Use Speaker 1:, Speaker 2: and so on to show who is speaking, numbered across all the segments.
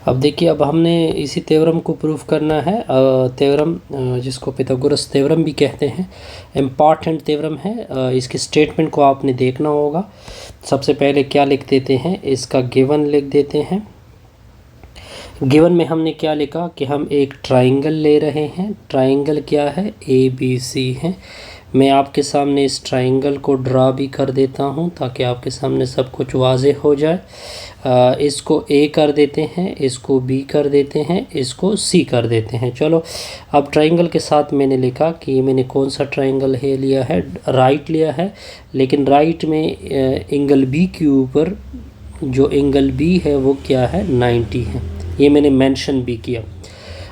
Speaker 1: अब देखिए, अब हमने इसी थ्योरम को प्रूफ करना है। थ्योरम जिसको पिथागोरस थ्योरम भी कहते हैं, इम्पॉर्टेंट थ्योरम है। इसके स्टेटमेंट को आपने देखना होगा। सबसे पहले क्या लिख देते हैं, इसका गिवन लिख देते हैं। गिवन में हमने क्या लिखा कि हम एक ट्राइंगल ले रहे हैं। ट्राइंगल क्या है, ABC है। मैं आपके सामने इस ट्राइंगल को ड्रा भी कर देता हूं ताकि आपके सामने सब कुछ वाज़ेह हो जाए। इसको A कर देते हैं, इसको B कर देते हैं, इसको C कर देते हैं। चलो, अब ट्राइंगल के साथ मैंने लिखा कि मैंने कौन सा ट्राइंगल है लिया है, राइट लिया है। लेकिन राइट में एंगल B के ऊपर जो एंगल B है वो क्या है, 90 है। ये मैंने मेंशन भी किया।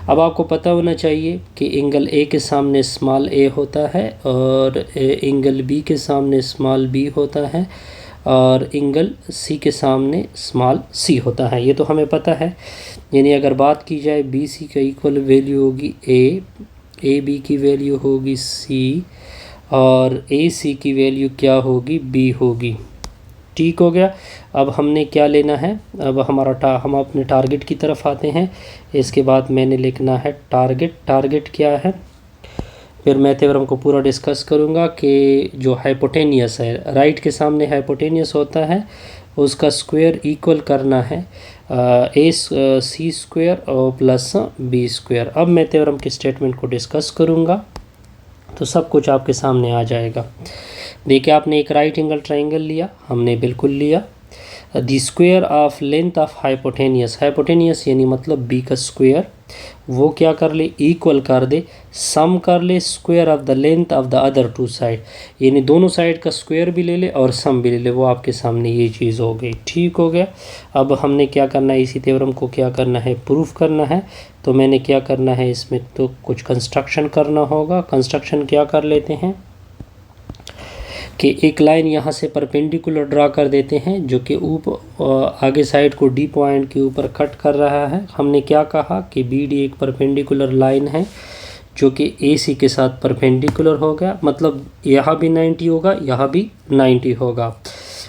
Speaker 1: अब आपको पता होना चाहिए कि एंगल A के सामने स्मॉल a होता है और एंगल B के सामने स्मॉल b होता है और एंगल C के सामने स्मॉल c होता है। ये तो हमें पता है। यानी अगर बात की जाए BC का इक्वल वैल्यू होगी AB की वैल्यू होगी C और AC की वैल्यू क्या होगी, B होगी। ठीक हो गया। अब हमने क्या लेना है, अब हम अपने टारगेट की तरफ आते हैं। इसके बाद मैंने लिखना है टारगेट। टारगेट क्या है, फिर मैं थ्योरम को पूरा डिस्कस करूँगा कि जो हाइपोटेनियस है, राइट के सामने हाइपोटेनियस होता है, उसका स्क्वायर इक्वल करना है AC स्क्वायर और प्लस B स्क्वायर। अब मैं थ्योरम के स्टेटमेंट को डिस्कस करूँगा तो सब कुछ आपके सामने आ जाएगा। देखिए, आपने एक राइट एंगल ट्राइंगल लिया, हमने बिल्कुल लिया। The square of length of hypotenuse, hypotenuse यानी मतलब B का स्क्वायर, वो क्या कर ले, इक्वल कर दे, सम कर ले square of the length of the other two side, यानी दोनों साइड का स्क्वायर भी ले ले और सम भी ले ले। वो आपके सामने ये चीज़ हो गई। ठीक हो गया। अब हमने क्या करना है, इसी थ्योरम को क्या करना है, प्रूफ करना है। तो मैंने क्या करना है, इसमें तो कुछ कंस्ट्रक्शन करना होगा। कंस्ट्रक्शन क्या कर लेते हैं कि एक लाइन यहाँ से परपेंडिकुलर ड्रा कर देते हैं जो कि आगे साइड को D पॉइंट के ऊपर कट कर रहा है। हमने क्या कहा कि BD एक परपेंडिकुलर लाइन है जो कि AC के साथ परपेंडिकुलर होगा, मतलब यहाँ भी 90 होगा, यहाँ भी 90 होगा।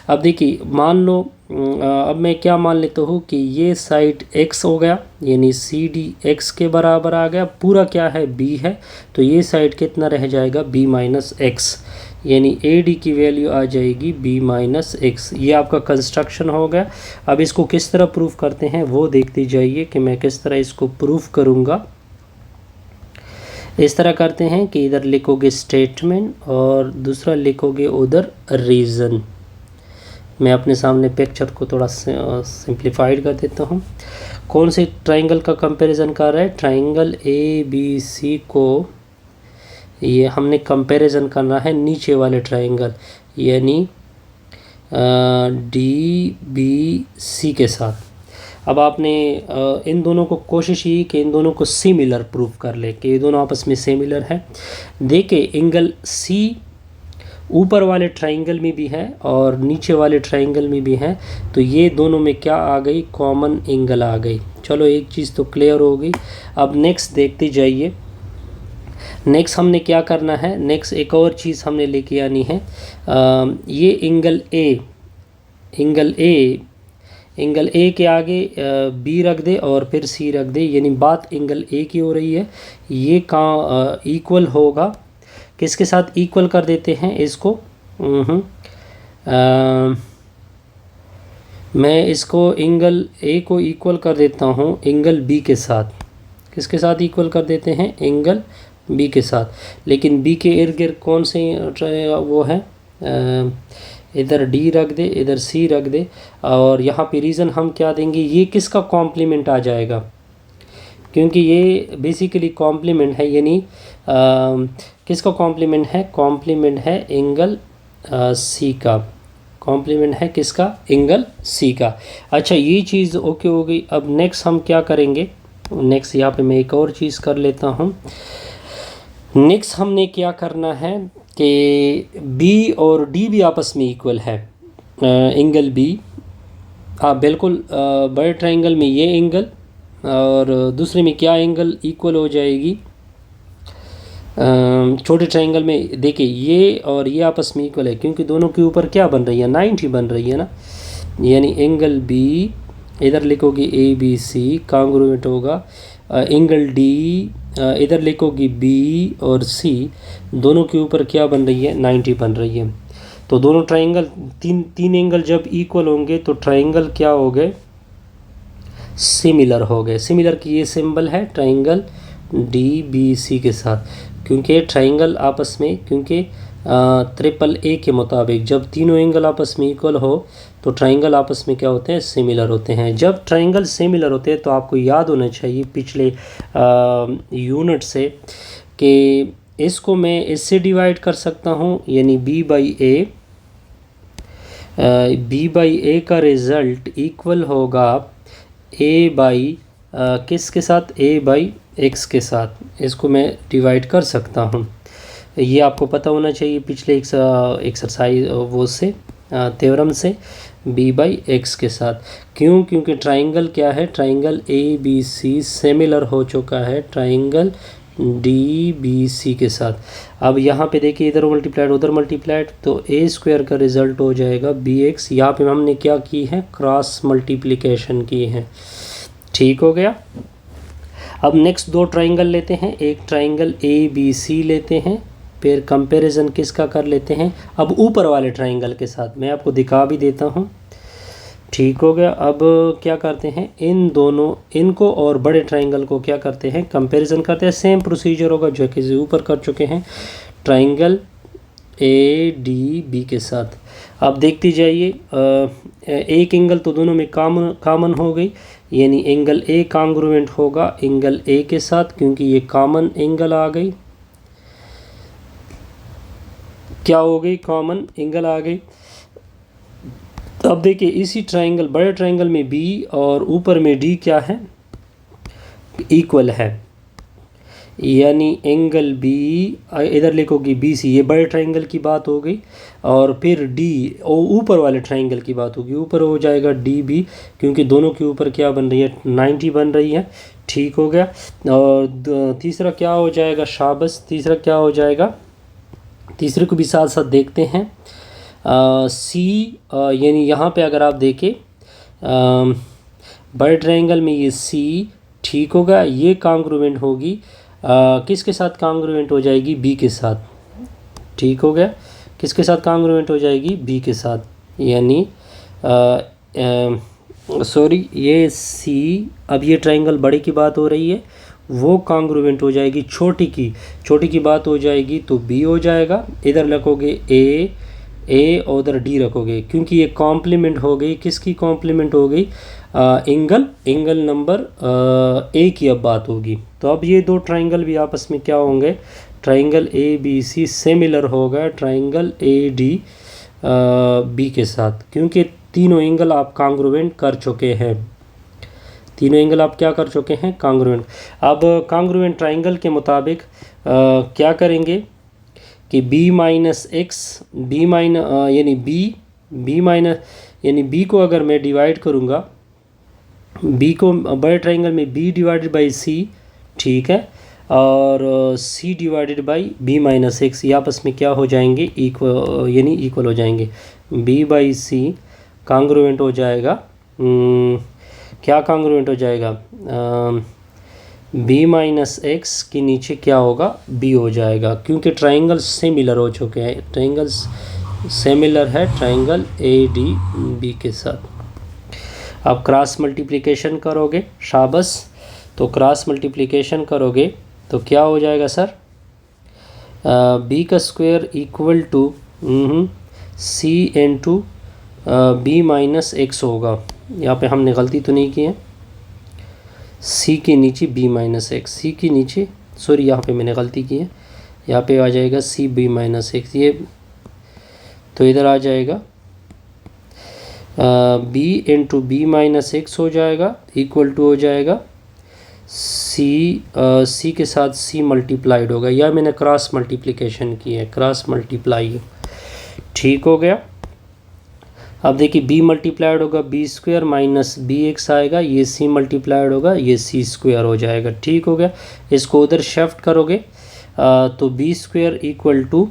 Speaker 1: अब देखिए, मान लो अब मैं क्या मान लेता हूँ कि ये साइड x हो गया, यानी CD x के बराबर आ गया। पूरा क्या है, B है, तो ये साइड कितना रह जाएगा, B माइनस एक्स, यानी AD की वैल्यू आ जाएगी B माइनस एक्स। ये आपका कंस्ट्रक्शन हो गया। अब इसको किस तरह प्रूफ करते हैं वो देखते जाइए कि मैं किस तरह इसको प्रूफ करूँगा। इस तरह करते हैं कि इधर लिखोगे स्टेटमेंट और दूसरा लिखोगे उधर रीज़न। मैं अपने सामने पिक्चर को थोड़ा सिंप्लीफाइड कर देता हूँ। कौन से ट्राइंगल का कंपैरिजन कर रहा है, ट्राइंगल ABC को ये हमने कंपैरिजन करना है नीचे वाले ट्राइंगल यानी DBC के साथ। अब आपने इन दोनों को कोशिश की कि इन दोनों को सिमिलर प्रूफ कर ले कि ये दोनों आपस में सिमिलर है। देखिए, एंगल C ऊपर वाले ट्राइंगल में भी है और नीचे वाले ट्राइंगल में भी है, तो ये दोनों में क्या आ गई, कॉमन एंगल आ गई। चलो, एक चीज़ तो क्लियर हो गई। अब नेक्स्ट देखते जाइए। नेक्स्ट हमने क्या करना है, नेक्स्ट एक और चीज़ हमने लेके आनी है। ये एंगल ए के आगे B रख दे और फिर C रख दे, यानी बात एंगल A की हो रही है। ये कहाँ इक्वल होगा, किसके साथ इक्वल कर देते हैं इसको। मैं इसको एंगल A को इक्वल कर देता हूँ एंगल B के साथ। किसके साथ इक्वल कर देते हैं, एंगल B के साथ। लेकिन B के इर्द गिर्द कौन से वो है, इधर D रख दे, इधर C रख दे और यहाँ पे रीज़न हम क्या देंगे, ये किसका कॉम्प्लीमेंट आ जाएगा, क्योंकि ये बेसिकली कॉम्प्लीमेंट है, यानी किसका कॉम्प्लीमेंट है, कॉम्प्लीमेंट है एंगल C का। कॉम्प्लीमेंट है किसका, एंगल C का। अच्छा, ये चीज़ ओके हो गई। अब नेक्स्ट हम क्या करेंगे, नेक्स्ट यहाँ पे मैं एक और चीज़ कर लेता हूँ। नेक्स्ट हमने क्या करना है कि B और D भी आपस में इक्वल है। एंगल B, हाँ बिल्कुल, बड़े ट्राइंगल में ये एंगल और दूसरे में क्या एंगल इक्वल हो जाएगी, छोटे ट्राइंगल में देखिए ये और ये आपस में इक्वल है, क्योंकि दोनों के ऊपर क्या बन रही है, 90 बन रही है ना। यानी एंगल B इधर लिखोगी ए बी सी, कॉन्ग्रुएंट होगा एंगल डी, इधर लिखोगी बी और सी, दोनों के ऊपर क्या बन रही है, 90 बन रही है। तो दोनों ट्राइंगल, तीन एंगल जब इक्वल होंगे तो ट्राइंगल क्या हो गए, सिमिलर हो गए। सिमिलर की ये सिंबल है ट्राइंगल डी बी सी के साथ, क्योंकि ट्राइंगल आपस में, क्योंकि ट्रिपल ए के मुताबिक जब तीनों एंगल आपस में इक्वल हो तो ट्राइंगल आपस में क्या होते हैं, सिमिलर होते हैं। जब ट्राइंगल सिमिलर होते हैं तो आपको याद होना चाहिए पिछले यूनिट से कि इसको मैं इससे डिवाइड कर सकता हूँ, यानी b बाई ए का रिज़ल्ट इक्वल होगा a बाई किसके साथ, a बाई x के साथ। इसको मैं डिवाइड कर सकता हूँ, ये आपको पता होना चाहिए पिछले एक्सरसाइज वो से थ्योरम से, b बाई एक्स के साथ। क्यों, क्योंकि ट्राइंगल क्या है, triangle A B C similar हो चुका है ट्राइंगल डी बी सी के साथ। अब यहाँ पे देखिए, इधर मल्टीप्लाइड उधर मल्टीप्लाइड, तो ए स्क्वायर का रिज़ल्ट हो जाएगा बी एक्स। यहाँ पे हमने क्या की है, क्रॉस मल्टीप्लिकेशन की है। ठीक हो गया। अब नेक्स्ट दो ट्राइंगल लेते हैं, एक ट्राइंगल ए बी सी लेते हैं, फिर कंपैरिजन किसका कर लेते हैं, अब ऊपर वाले ट्राइंगल के साथ। मैं आपको दिखा भी देता हूँ। ठीक हो गया। अब क्या करते हैं, इन दोनों, इनको और बड़े ट्राइंगल को क्या करते हैं, कंपैरिजन करते हैं। सेम प्रोसीजर होगा जो कि ऊपर कर चुके हैं, ट्राइंगल ए डी बी के साथ। अब देखते जाइए, एक एंगल तो दोनों में कॉमन हो गई, यानी एंगल ए कॉन्ग्रुएंट होगा एंगल ए के साथ, क्योंकि ये कॉमन एंगल आ गई। क्या हो गई, कॉमन एंगल आ गई। अब देखिए, इसी ट्राइंगल, बड़े ट्राइंगल में बी और ऊपर में डी क्या है, इक्वल है, यानी एंगल बी, इधर लिखोगी बी सी, ये बड़े ट्राइंगल की बात हो गई। और फिर डी ऊपर वाले ट्राइंगल की बात होगी, ऊपर हो जाएगा डी बी, क्योंकि दोनों के ऊपर क्या बन रही है, 90 बन रही है। ठीक हो गया। और तीसरा क्या हो जाएगा, शाबाश, तीसरा क्या हो जाएगा, तीसरे को भी साथ साथ देखते हैं। सी, यानी यहाँ पे अगर आप देखें, बड़े ट्रायंगल में ये सी, ठीक होगा, ये कॉन्ग्रुएंट होगी किसके साथ, कॉन्ग्रुएंट हो जाएगी बी के साथ। ठीक हो गया, किसके साथ कॉन्ग्रुएंट हो जाएगी, बी के साथ, यानी सॉरी, ये सी, अब ये ट्रायंगल बड़े की बात हो रही है, वो कॉन्ग्रुएंट हो जाएगी छोटी की बात हो जाएगी तो बी हो जाएगा। इधर रखोगे ए और उधर डी रखोगे, क्योंकि ये कॉम्प्लीमेंट हो गई, किसकी कॉम्प्लीमेंट हो गई, एंगल नंबर ए की अब बात होगी। तो अब ये दो ट्राइंगल भी आपस में क्या होंगे, triangle A B C similar होगा ट्राइंगल ए डी बी के साथ, क्योंकि तीनों एंगल आप कॉन्ग्रुएंट कर चुके हैं, तीनों एंगल आप क्या कर चुके हैं, कॉन्ग्रुएंट। अब कॉन्ग्रुएंट ट्राइंगल के मुताबिक क्या करेंगे कि बी माइनस एक्स, यानी बी को अगर मैं डिवाइड करूँगा, बी को बड़े ट्राइंगल में बी डिवाइडेड बाई सी, ठीक है, और C divided by B minus X, ये आपस में क्या हो जाएंगे, इक्वल, यानी इक्वल हो जाएंगे। बी बाई सी कॉन्ग्रुएंट हो जाएगा, क्या कॉन्ग्रुएंट हो जाएगा, बी माइनस एक्स के नीचे क्या होगा, बी हो जाएगा, क्योंकि ट्राइंगल सिमिलर हो चुके हैं, ट्राइंगल सिमिलर है ट्राइंगल ए डी बी के साथ। अब क्रॉस मल्टीप्लिकेशन करोगे, शाबाश, तो क्रॉस मल्टीप्लिकेशन करोगे तो क्या हो जाएगा सर, बी का square equal to C into B minus X होगा। यहाँ पे हमने गलती तो नहीं की है, सी के नीचे बी माइनस एक्स, सी के नीचे, सॉरी यहाँ पे मैंने गलती की है, यहाँ पे आ जाएगा सी बी माइनस एक्स, ये तो इधर आ जाएगा B into B minus X हो जाएगा, इक्वल टू हो जाएगा सी के साथ सी मल्टीप्लाइड होगा, या मैंने क्रॉस मल्टीप्लिकेशन की है, क्रॉस मल्टीप्लाई। ठीक हो गया। अब देखिए बी मल्टीप्लाइड होगा B square minus B X आएगा, ये सी मल्टीप्लाइड होगा, ये सी स्क्वायर हो जाएगा। ठीक हो गया। इसको उधर शिफ्ट करोगे तो B square equal to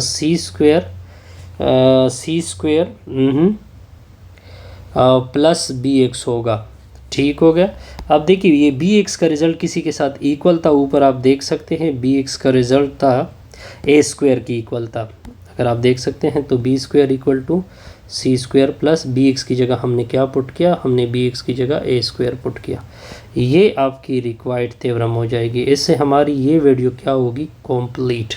Speaker 1: C square plus B X होगा। ठीक हो गया। अब देखिए ये बी एक्स का रिज़ल्ट किसी के साथ इक्वल था, ऊपर आप देख सकते हैं बी एक्स का रिज़ल्ट था ए स्क्वायर की इक्वल था। अगर आप देख सकते हैं तो B square equal to C square plus B X की जगह हमने क्या पुट किया, हमने बी एक्स की जगह ए स्क्वायर पुट किया। ये आपकी रिक्वायर्ड थ्योरम हो जाएगी। इससे हमारी ये वीडियो क्या होगी, कंप्लीट।